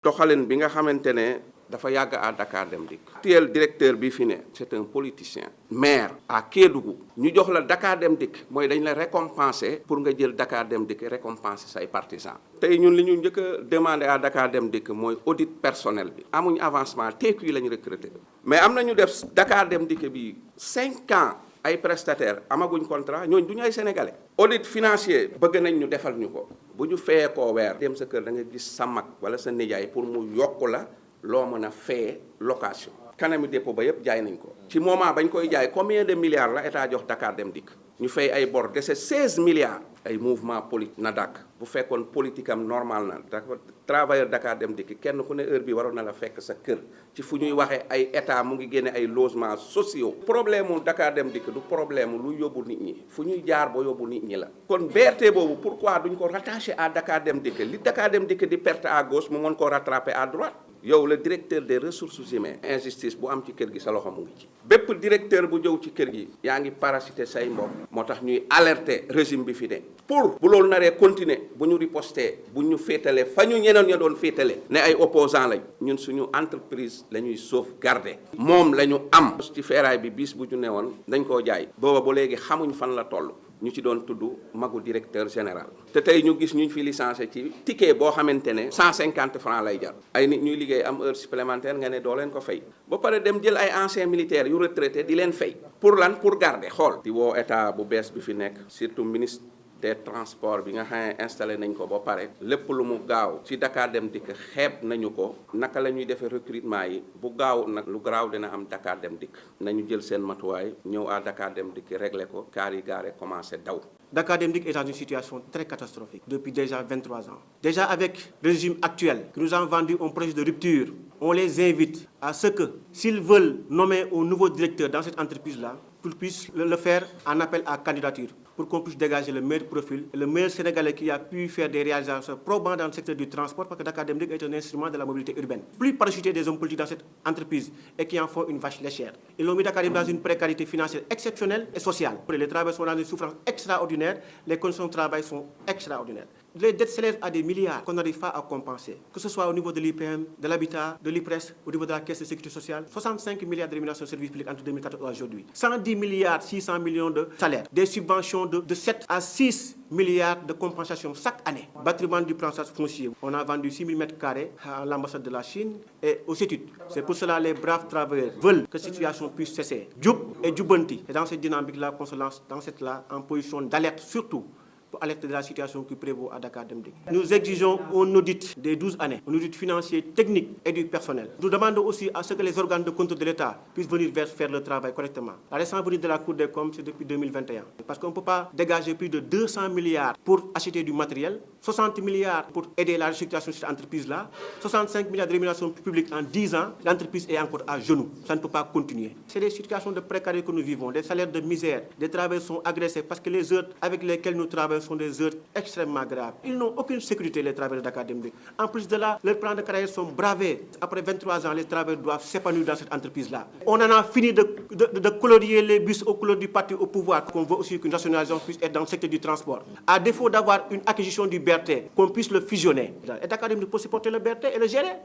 doxalin bi nga xamante ne dafa yàgg à Dakar Dem Dikk. Actuel directeur bi fi ne c'est un politicien maire à Kédougou ñu jox la Dakar Dem Dikk mooy dañ la récompenser pour nga jël Dakar Dem Dikk récompenser say partisans. tey ñun li ñu njëkk a demandé à Dakar Dem Dikk mooy audit personnel bi amuñ avancement TQ yi la ñu recruter mais am na ñu def Dakar Dem Dikk bi 5 ans ay prestataires amaguñ contrat ñooñu du ñu ay sénégalais. audit financier bëgg nañ ñu defal ñu ko bu ñu fayee koo weer dem sa kër da nga gis sa mag wala sa nijaay pour mu yokk la loo mën a fayee location. kanami dépôt ba yëpp jaay nañ ko. ci moment bañ koy jaay combien de milliards la état jox Dakar Dem Dikk ñu fay ay bor dese 16 milliards. ay mouvement politique na dàkk bu fekkoon politique am normal na dafa travailleur Dakar Dem Dikk kenn ku ne heure bi waroon na la fekk sa kër ci fu ñuy waxee ay état mu ngi génne ay logements sociaux. problème mu Dakar Dem Dikk du problème lu yóbbu nit ñi fu ñuy jaar ba yóbbu nit ñi la. kon BRT boobu pourquoi duñ ko rattaché à Dakar Dem Dikk li Dakar Dem Dikk di perte à gauche mu mën koo rattraper à droite. yow le directeur des ressources humaines injustice bu am ci kër gi sa loxo mu ngi ci. bépp directeur bu jëw ci kër gi yaa ngi parasiter say mbokk moo tax ñuy alerter régime bi fi ne. pour bu loolu naree continuer bu ñu riposté bu ñu féetalee fa ñu ñeneen ña doon féetale ne ay opposants lañ ñun suñu entreprise la ñuy sauvegarder moom la ñu am ci feeraay bi bis bu ñu newoon dañ koo jaay booba ba léegi xamuñ fan la toll ñu ci doon tudd magu directeur général te tey ñu gis ñu fi licencié ci ticket boo xamante ne 150 francs lay jar ay nit ñuy liggéey am heure supplémentaire nga ne doo leen ko fay ba pare dem jël ay anciens militaires yu retraité di leen fay pour lan pour garder xool di woo état bu bees bi fi nekk surtout ministre des transports bi nga xam ne installé nañ ko ba pare lépp lu mu gaaw ci Dakar Dem Dikk xeeb nañu ko naka la ñuy defee recrutement yi bu gaaw nag lu garaaw dina am Dakar Dem Dikk nañu jël seen matuwaay ñëw à Dakar Dem Dikk régler ko car yi gaare commencé daw. Dakar Dem Dikk est dans une situation très catastrophique depuis déjà 23 ans. Déjà avec le régime actuel qui nous a vendu un projet de rupture, on les invite à ce que, s'ils veulent nommer un nouveau directeur dans cette entreprise-là, qu'ils puissent le faire en appel à candidature pour qu'on puisse dégager le meilleur profil, le meilleur Sénégalais qui a pu faire des réalisations probantes dans le secteur du transport parce que Dakar Dem Dikk est un instrument de la mobilité urbaine. Plus parachuter des hommes politiques dans cette entreprise et qui en font une vache laitière. Ils l'ont mis Dakar Dem Dikk dans une précarité financière exceptionnelle et sociale. Les travailleurs sont dans une souffrance extraordinaire, les conditions de travail sont extraordinaires. Les dettes s'élèvent à des milliards qu'on n'arrive pas à compenser, que ce soit au niveau de l'IPM, de l'habitat, de l'IPRES, au niveau de la caisse de sécurité sociale. 65 milliards de rémunération de services publics entre 2014 et aujourd'hui. 110 milliards 600 millions de salaires. Des subventions de 7 à 6 milliards de compensation chaque année. Bâtiment du plan foncier. On a vendu 6 000 m² à l'ambassade de la Chine et aux études. C'est pour cela que les braves travailleurs veulent que cette situation puisse cesser. Djoub et Djoubanti. Et dans cette dynamique-là qu'on se lance dans cette-là en position d'alerte surtout. Pour alerter de la situation qui prévaut à Dakar Dem Dikk. Nous exigeons un audit des 12 années, un audit financier, technique et du personnel. Nous demandons aussi à ce que les organes de contrôle de l'État puissent venir faire le travail correctement. La récente venue de la Cour des comptes, c'est depuis 2021. Parce qu'on ne peut pas dégager plus de 200 milliards pour acheter du matériel, 60 milliards pour aider la restructuration de cette entreprise-là, 65 milliards de rémunération publique en 10 ans, l'entreprise est encore à genoux. Ça ne peut pas continuer. C'est des situations de précarité que nous vivons, des salaires de misère, des travailleurs sont agressés parce que les heures avec lesquelles nous travaillons sont des heures extrêmement graves. Ils n'ont aucune sécurité, les travailleurs de Dakar Dem Dikk. En plus de là, leurs plans de carrière sont bravés. Après 23 ans, les travailleurs doivent s'épanouir dans cette entreprise-là. On en a fini de colorier les bus aux couleurs du parti au pouvoir. On veut aussi qu'une nationalisation puisse être dans le secteur du transport. À défaut d'avoir une acquisition du BRT, qu'on puisse le fusionner. Et Dakar Dem Dikk peut supporter le BRT et le gérer.